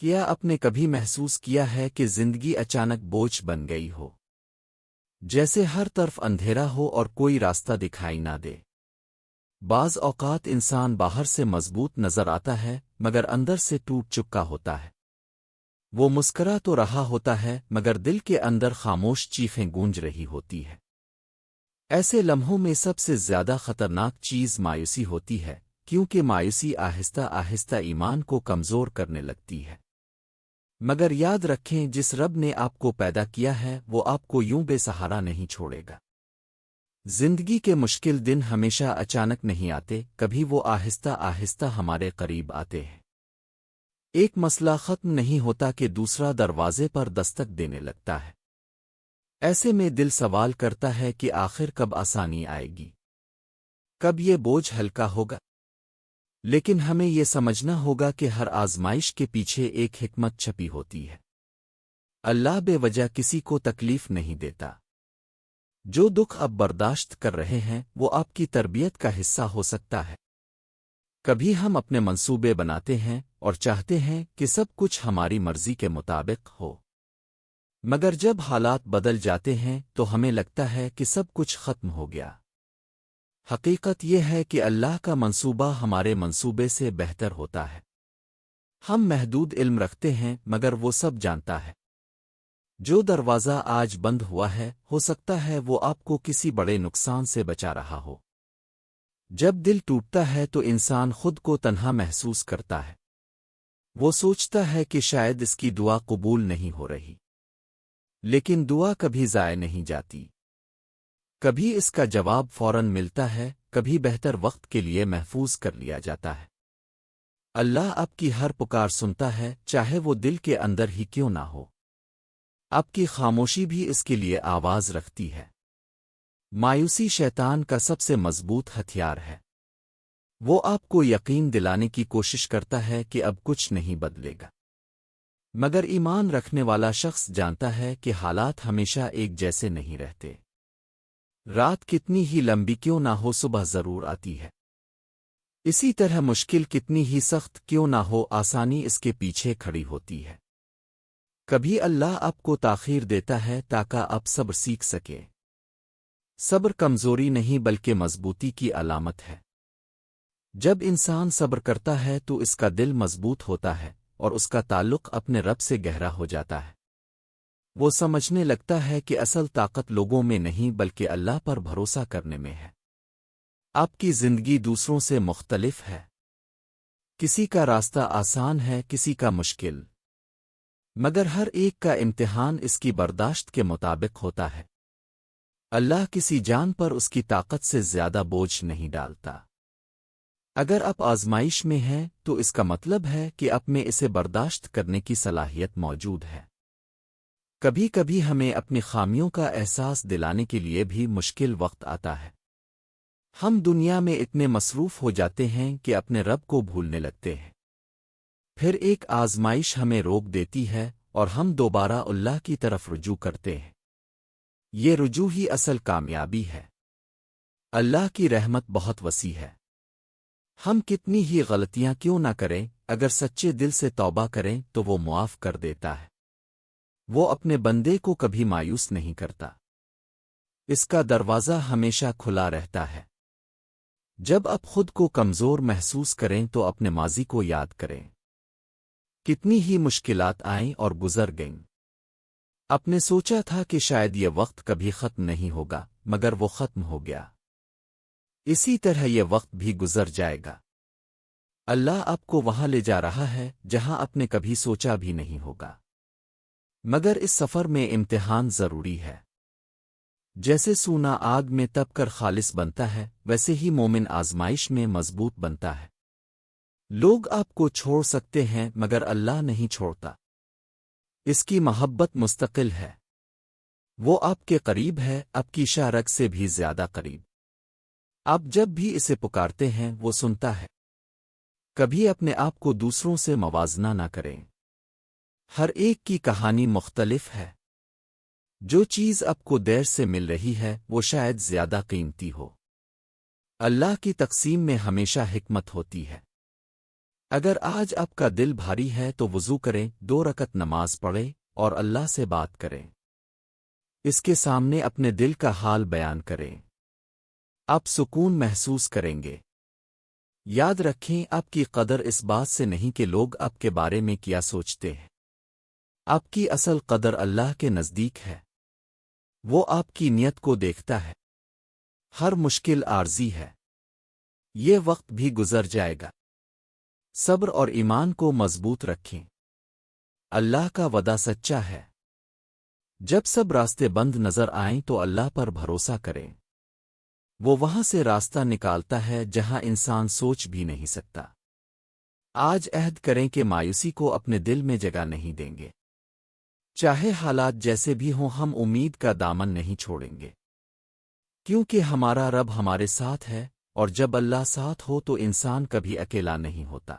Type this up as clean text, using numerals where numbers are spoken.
کیا آپ نے کبھی محسوس کیا ہے کہ زندگی اچانک بوجھ بن گئی ہو؟ جیسے ہر طرف اندھیرا ہو اور کوئی راستہ دکھائی نہ دے۔ بعض اوقات انسان باہر سے مضبوط نظر آتا ہے مگر اندر سے ٹوٹ چکا ہوتا ہے۔ وہ مسکرا تو رہا ہوتا ہے مگر دل کے اندر خاموش چیخیں گونج رہی ہوتی ہے۔ ایسے لمحوں میں سب سے زیادہ خطرناک چیز مایوسی ہوتی ہے، کیونکہ مایوسی آہستہ آہستہ ایمان کو کمزور کرنے لگتی ہے۔ مگر یاد رکھیں، جس رب نے آپ کو پیدا کیا ہے وہ آپ کو یوں بے سہارا نہیں چھوڑے گا۔ زندگی کے مشکل دن ہمیشہ اچانک نہیں آتے، کبھی وہ آہستہ آہستہ ہمارے قریب آتے ہیں۔ ایک مسئلہ ختم نہیں ہوتا کہ دوسرا دروازے پر دستک دینے لگتا ہے۔ ایسے میں دل سوال کرتا ہے کہ آخر کب آسانی آئے گی، کب یہ بوجھ ہلکا ہوگا؟ لیکن ہمیں یہ سمجھنا ہوگا کہ ہر آزمائش کے پیچھے ایک حکمت چھپی ہوتی ہے۔ اللہ بے وجہ کسی کو تکلیف نہیں دیتا۔ جو دکھ اب برداشت کر رہے ہیں وہ آپ کی تربیت کا حصہ ہو سکتا ہے۔ کبھی ہم اپنے منصوبے بناتے ہیں اور چاہتے ہیں کہ سب کچھ ہماری مرضی کے مطابق ہو، مگر جب حالات بدل جاتے ہیں تو ہمیں لگتا ہے کہ سب کچھ ختم ہو گیا۔ حقیقت یہ ہے کہ اللہ کا منصوبہ ہمارے منصوبے سے بہتر ہوتا ہے۔ ہم محدود علم رکھتے ہیں مگر وہ سب جانتا ہے۔ جو دروازہ آج بند ہوا ہے ہو سکتا ہے وہ آپ کو کسی بڑے نقصان سے بچا رہا ہو۔ جب دل ٹوٹتا ہے تو انسان خود کو تنہا محسوس کرتا ہے۔ وہ سوچتا ہے کہ شاید اس کی دعا قبول نہیں ہو رہی، لیکن دعا کبھی ضائع نہیں جاتی۔ کبھی اس کا جواب فوراً ملتا ہے، کبھی بہتر وقت کے لیے محفوظ کر لیا جاتا ہے۔ اللہ آپ کی ہر پکار سنتا ہے، چاہے وہ دل کے اندر ہی کیوں نہ ہو۔ آپ کی خاموشی بھی اس کے لیے آواز رکھتی ہے۔ مایوسی شیطان کا سب سے مضبوط ہتھیار ہے۔ وہ آپ کو یقین دلانے کی کوشش کرتا ہے کہ اب کچھ نہیں بدلے گا، مگر ایمان رکھنے والا شخص جانتا ہے کہ حالات ہمیشہ ایک جیسے نہیں رہتے۔ رات کتنی ہی لمبی کیوں نہ ہو، صبح ضرور آتی ہے۔ اسی طرح مشکل کتنی ہی سخت کیوں نہ ہو، آسانی اس کے پیچھے کھڑی ہوتی ہے۔ کبھی اللہ آپ کو تاخیر دیتا ہے تاکہ آپ صبر سیکھ سکے۔ صبر کمزوری نہیں بلکہ مضبوطی کی علامت ہے۔ جب انسان صبر کرتا ہے تو اس کا دل مضبوط ہوتا ہے اور اس کا تعلق اپنے رب سے گہرا ہو جاتا ہے۔ وہ سمجھنے لگتا ہے کہ اصل طاقت لوگوں میں نہیں بلکہ اللہ پر بھروسہ کرنے میں ہے۔ آپ کی زندگی دوسروں سے مختلف ہے۔ کسی کا راستہ آسان ہے، کسی کا مشکل، مگر ہر ایک کا امتحان اس کی برداشت کے مطابق ہوتا ہے۔ اللہ کسی جان پر اس کی طاقت سے زیادہ بوجھ نہیں ڈالتا۔ اگر آپ آزمائش میں ہیں تو اس کا مطلب ہے کہ آپ میں اسے برداشت کرنے کی صلاحیت موجود ہے۔ کبھی کبھی ہمیں اپنی خامیوں کا احساس دلانے کے لیے بھی مشکل وقت آتا ہے۔ ہم دنیا میں اتنے مصروف ہو جاتے ہیں کہ اپنے رب کو بھولنے لگتے ہیں۔ پھر ایک آزمائش ہمیں روک دیتی ہے اور ہم دوبارہ اللہ کی طرف رجوع کرتے ہیں۔ یہ رجوع ہی اصل کامیابی ہے۔ اللہ کی رحمت بہت وسیع ہے۔ ہم کتنی ہی غلطیاں کیوں نہ کریں، اگر سچے دل سے توبہ کریں تو وہ معاف کر دیتا ہے۔ وہ اپنے بندے کو کبھی مایوس نہیں کرتا۔ اس کا دروازہ ہمیشہ کھلا رہتا ہے۔ جب آپ خود کو کمزور محسوس کریں تو اپنے ماضی کو یاد کریں۔ کتنی ہی مشکلات آئیں اور گزر گئیں۔ آپ نے سوچا تھا کہ شاید یہ وقت کبھی ختم نہیں ہوگا، مگر وہ ختم ہو گیا۔ اسی طرح یہ وقت بھی گزر جائے گا۔ اللہ آپ کو وہاں لے جا رہا ہے جہاں آپ نے کبھی سوچا بھی نہیں ہوگا۔ مگر اس سفر میں امتحان ضروری ہے۔ جیسے سونا آگ میں تپ کر خالص بنتا ہے، ویسے ہی مومن آزمائش میں مضبوط بنتا ہے۔ لوگ آپ کو چھوڑ سکتے ہیں مگر اللہ نہیں چھوڑتا۔ اس کی محبت مستقل ہے۔ وہ آپ کے قریب ہے، آپ کی شارک سے بھی زیادہ قریب۔ آپ جب بھی اسے پکارتے ہیں وہ سنتا ہے۔ کبھی اپنے آپ کو دوسروں سے موازنہ نہ کریں۔ ہر ایک کی کہانی مختلف ہے۔ جو چیز آپ کو دیر سے مل رہی ہے وہ شاید زیادہ قیمتی ہو۔ اللہ کی تقسیم میں ہمیشہ حکمت ہوتی ہے۔ اگر آج آپ کا دل بھاری ہے تو وضو کریں، 2 رکعت نماز پڑھیں اور اللہ سے بات کریں۔ اس کے سامنے اپنے دل کا حال بیان کریں۔ آپ سکون محسوس کریں گے۔ یاد رکھیں، آپ کی قدر اس بات سے نہیں کہ لوگ آپ کے بارے میں کیا سوچتے ہیں۔ آپ کی اصل قدر اللہ کے نزدیک ہے۔ وہ آپ کی نیت کو دیکھتا ہے۔ ہر مشکل عارضی ہے۔ یہ وقت بھی گزر جائے گا۔ صبر اور ایمان کو مضبوط رکھیں۔ اللہ کا وعدہ سچا ہے۔ جب سب راستے بند نظر آئیں تو اللہ پر بھروسہ کریں۔ وہ وہاں سے راستہ نکالتا ہے جہاں انسان سوچ بھی نہیں سکتا۔ آج عہد کریں کہ مایوسی کو اپنے دل میں جگہ نہیں دیں گے۔ چاہے حالات جیسے بھی ہوں، ہم امید کا دامن نہیں چھوڑیں گے۔ کیونکہ ہمارا رب ہمارے ساتھ ہے، اور جب اللہ ساتھ ہو تو انسان کبھی اکیلا نہیں ہوتا۔